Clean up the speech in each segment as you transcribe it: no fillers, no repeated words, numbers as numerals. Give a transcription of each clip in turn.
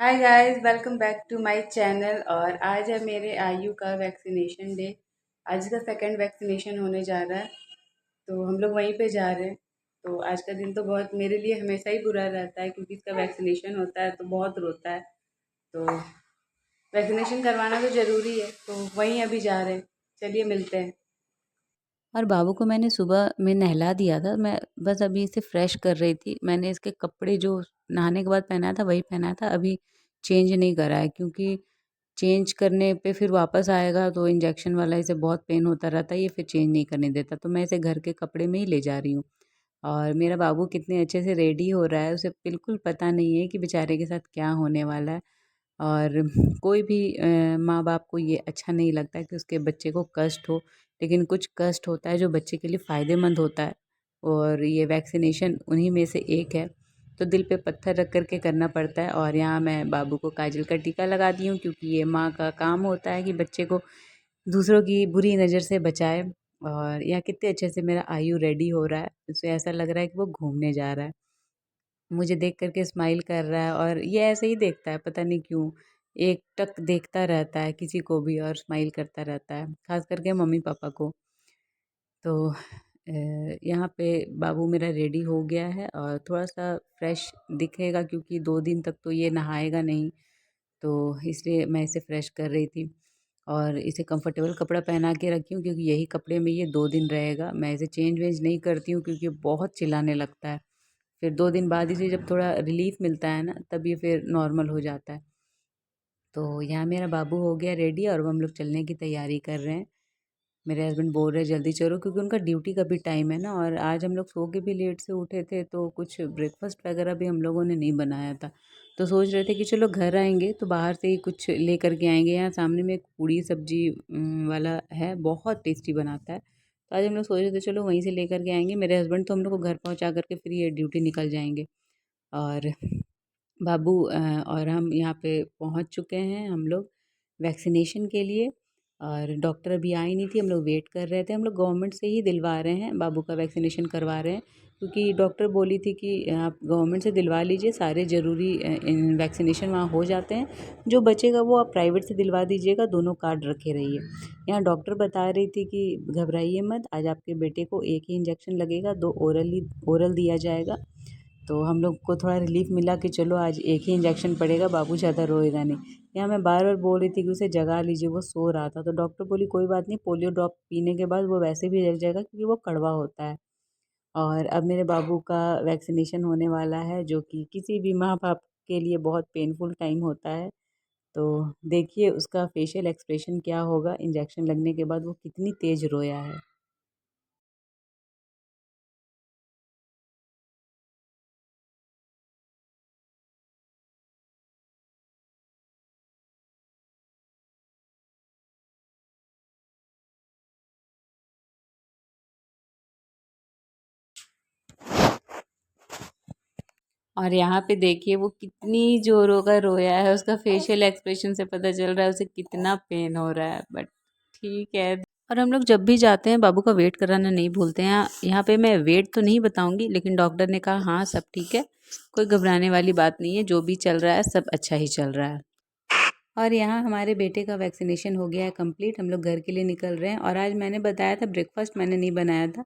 Hi guys, welcome back to my channel. और आज है मेरे आयु का वैक्सीनेशन डे। आज का सेकंड वैक्सीनेशन होने जा रहा है, तो हम लोग वहीं पे जा रहे हैं। तो आज का दिन तो बहुत मेरे लिए हमेशा ही बुरा रहता है, क्योंकि इसका वैक्सीनेशन होता है तो बहुत रोता है। तो वैक्सीनेशन करवाना तो ज़रूरी है, तो वहीं अभी जा रहे हैं। चलिए मिलते हैं। और बाबू को मैंने सुबह में नहला दिया था। मैं बस अभी इसे फ्रेश कर रही थी। मैंने इसके कपड़े जो नहाने के बाद पहनाया था वही पहनाया था। अभी चेंज नहीं करा है, क्योंकि चेंज करने पे फिर वापस आएगा तो इंजेक्शन वाला इसे बहुत पेन होता रहता है, ये फिर चेंज नहीं करने देता। तो मैं इसे घर के कपड़े में ही ले जा रही हूँ। और मेरा बाबू कितने अच्छे से रेडी हो रहा है, उसे बिल्कुल पता नहीं है कि बेचारे के साथ क्या होने वाला है। और कोई भी माँ बाप को ये अच्छा नहीं लगता कि उसके बच्चे को कष्ट हो, लेकिन कुछ कष्ट होता है जो बच्चे के लिए फ़ायदेमंद होता है, और ये वैक्सीनेशन उन्हीं में से एक है। तो दिल पे पत्थर रख कर के करना पड़ता है। और यहाँ मैं बाबू को काजल का टीका लगा दी हूँ, क्योंकि ये माँ का काम होता है कि बच्चे को दूसरों की बुरी नज़र से बचाए। और यहाँ कितने अच्छे से मेरा आयु रेडी हो रहा है, उसे ऐसा लग रहा है कि वो घूमने जा रहा है। मुझे देख कर के स्माइल कर रहा है, और ये ऐसे ही देखता है, पता नहीं क्यों। एकटक देखता रहता है किसी को भी और स्माइल करता रहता है, खास करके मम्मी पापा को। तो यहाँ पे बाबू मेरा रेडी हो गया है और थोड़ा-सा फ्रेश दिखेगा, क्योंकि 2 दिन तक तो ये नहाएगा नहीं, तो इसलिए मैं इसे फ्रेश कर रही थी। और इसे कंफर्टेबल कपड़ा पहना के रखी हूँ, क्योंकि यही कपड़े में ये 2 दिन रहेगा। मैं इसे चेंज-वेंज नहीं करती हूँ, क्योंकि बहुत चिल्लाने लगता है। फिर 2 दिन बाद इसे जब थोड़ा रिलीफ़ मिलता है ना, तब ये फिर नॉर्मल हो जाता है। तो यहाँ मेरा बाबू हो गया रेडी और अब हम लोग चलने की तैयारी कर रहे हैं। मेरे हस्बैंड बोल रहे हैं जल्दी चलो, क्योंकि उनका ड्यूटी का भी टाइम है ना। और आज हम लोग सो के भी लेट से उठे थे, तो कुछ ब्रेकफास्ट वगैरह भी हम लोगों ने नहीं बनाया था। तो सोच रहे थे कि चलो घर आएंगे तो बाहर से ही कुछ ले करके आएंगे। यहाँ सामने में एक पूड़ी सब्जी वाला है, बहुत टेस्टी बनाता है। तो आज हम लोग सोच रहे थे चलो वहीं से ले करके आएंगे। मेरे हस्बैंड तो हम लोग को घर पहुँचा करके फिर ये ड्यूटी निकल जाएंगे। और बाबू और हम यहाँ पे पहुँच चुके हैं हम लोग वैक्सीनेशन के लिए। और डॉक्टर अभी आई नहीं थी, हम लोग वेट कर रहे थे। हम लोग गवर्नमेंट से ही दिलवा रहे हैं, बाबू का वैक्सीनेशन करवा रहे हैं, क्योंकि डॉक्टर बोली थी कि आप गवर्नमेंट से दिलवा लीजिए, सारे ज़रूरी वैक्सीनेशन वहाँ हो जाते हैं। जो बचेगा वो आप प्राइवेट से दिलवा दीजिएगा, दोनों कार्ड रखे रहिए। यहाँ डॉक्टर बता रही थी कि घबराइए मत, आज आपके बेटे को एक ही इंजेक्शन लगेगा, 2 ओरल दिया जाएगा। तो हम लोग को थोड़ा रिलीफ मिला कि चलो आज एक ही इंजेक्शन पड़ेगा, बाबू ज़्यादा रोएगा नहीं। यहाँ मैं बार बार बोल रही थी कि उसे जगा लीजिए, वो सो रहा था। तो डॉक्टर बोली कोई बात नहीं, पोलियो ड्रॉप पीने के बाद वो वैसे भी जग जाएगा, क्योंकि वो कड़वा होता है। और अब मेरे बाबू का वैक्सीनेशन होने वाला है, जो कि किसी भी माँ बाप के लिए बहुत पेनफुल टाइम होता है। तो देखिए उसका फेशियल एक्सप्रेशन क्या होगा इंजेक्शन लगने के बाद, वो कितनी तेज़ रोया है। और यहाँ पे देखिए वो कितनी जोरों का रोया है, उसका फेशियल एक्सप्रेशन से पता चल रहा है उसे कितना पेन हो रहा है, बट ठीक है। और हम लोग जब भी जाते हैं बाबू का वेट कराना नहीं भूलते हैं। यहाँ पे मैं वेट तो नहीं बताऊंगी, लेकिन डॉक्टर ने कहा हाँ सब ठीक है, कोई घबराने वाली बात नहीं है, जो भी चल रहा है सब अच्छा ही चल रहा है। और यहाँ हमारे बेटे का वैक्सीनेशन हो गया है कंप्लीट, हम लोग घर के लिए निकल रहे हैं। और आज मैंने बताया था ब्रेकफास्ट मैंने नहीं बनाया था,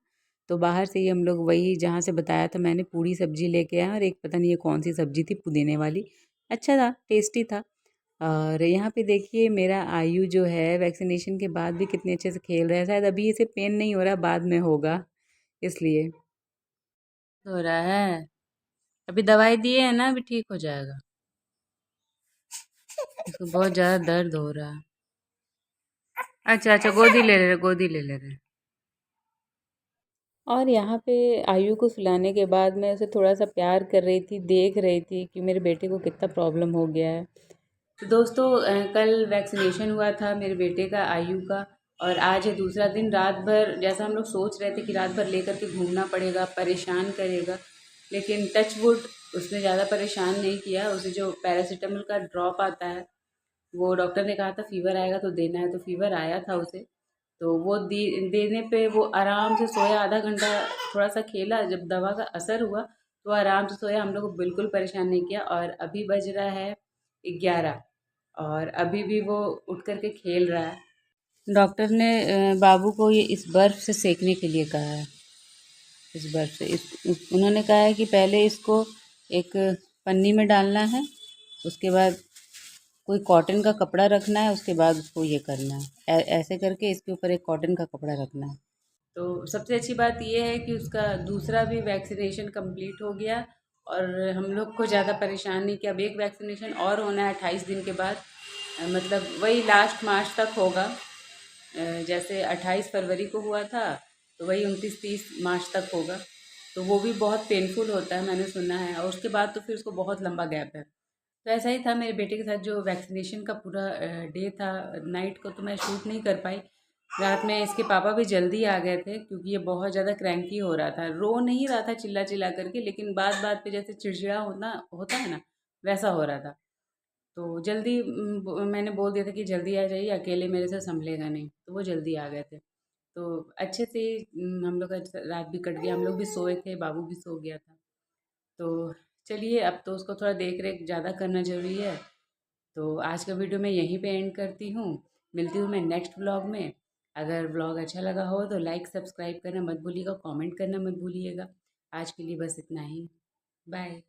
तो बाहर से ही हम लोग वही जहाँ से बताया था मैंने पूड़ी सब्जी लेके आए, और एक पता नहीं ये कौन सी सब्जी थी, पुदीने वाली। अच्छा था, टेस्टी था। और यहाँ पे देखिए मेरा आयु जो है वैक्सीनेशन के बाद भी कितने अच्छे से खेल रहा है। शायद अभी इसे पेन नहीं हो रहा, बाद में होगा, इसलिए हो रहा है। अभी दवाई दिए है ना, अभी ठीक हो जाएगा। इसको बहुत ज़्यादा दर्द हो रहा है। अच्छा अच्छा, गोदी ले ले रहे, गोदी ले ले रहे। और यहाँ पे आयु को सुलाने के बाद मैं उसे थोड़ा सा प्यार कर रही थी, देख रही थी कि मेरे बेटे को कितना प्रॉब्लम हो गया है। तो दोस्तों कल वैक्सीनेशन हुआ था मेरे बेटे का, आयु का। और आज है दूसरा दिन। रात भर जैसा हम लोग सोच रहे थे कि रात भर लेकर के घूमना पड़ेगा, परेशान करेगा, लेकिन टच वुड उसने ज़्यादा परेशान नहीं किया। उसे जो पैरासीटामोल का ड्रॉप आता है, वो डॉक्टर ने कहा था फीवर आएगा तो देना है, तो फीवर आया था उसे। तो वो देने पे वो आराम से सोया, आधा घंटा थोड़ा सा खेला, जब दवा का असर हुआ तो आराम से सोया, हम लोग को बिल्कुल परेशान नहीं किया। और अभी बज रहा है 11 और अभी भी वो उठ कर के खेल रहा है। डॉक्टर ने बाबू को ये इस बर्फ़ से सेंकने के लिए कहा है। इस बर्फ़ से उन्होंने कहा है कि पहले इसको एक पन्नी में डालना है, उसके बाद कोई कॉटन का कपड़ा रखना है, उसके बाद उसको ये करना है। ऐसे करके इसके ऊपर एक कॉटन का कपड़ा रखना है। तो सबसे अच्छी बात ये है कि उसका दूसरा भी वैक्सीनेशन कंप्लीट हो गया और हम लोग को ज़्यादा परेशान नहीं किया। अब एक वैक्सीनेशन और होना है 28 दिन के बाद, मतलब वही लास्ट मार्च तक होगा। जैसे 28 फरवरी को हुआ था तो वही 29-30 मार्च तक होगा। तो वो भी बहुत पेनफुल होता है, मैंने सुना है, और उसके बाद तो फिर उसको बहुत लंबा गैप है। तो ऐसा ही था मेरे बेटे के साथ, जो वैक्सीनेशन का पूरा डे था, नाइट को तो मैं शूट नहीं कर पाई। रात में इसके पापा भी जल्दी आ गए थे क्योंकि ये बहुत ज़्यादा क्रैंकी हो रहा था, रो नहीं रहा था चिल्ला चिल्ला करके, लेकिन बात बात पे जैसे चिड़चिड़ा होना होता है ना, वैसा हो रहा था। तो जल्दी मैंने बोल दिया था कि जल्दी आ जाइए, अकेले मेरे से संभलेगा नहीं, तो वो जल्दी आ गए थे। तो अच्छे से हम लोग का रात भी कट गया, हम लोग भी सोए थे, बाबू भी सो गया था। तो चलिए, अब तो उसको थोड़ा देख रेख ज़्यादा करना ज़रूरी है। तो आज का वीडियो मैं यहीं पे एंड करती हूँ। मिलती हूँ मैं नेक्स्ट व्लॉग में। अगर व्लॉग अच्छा लगा हो तो लाइक सब्सक्राइब करना मत भूलिएगा, कमेंट करना मत भूलिएगा। आज के लिए बस इतना ही। बाय।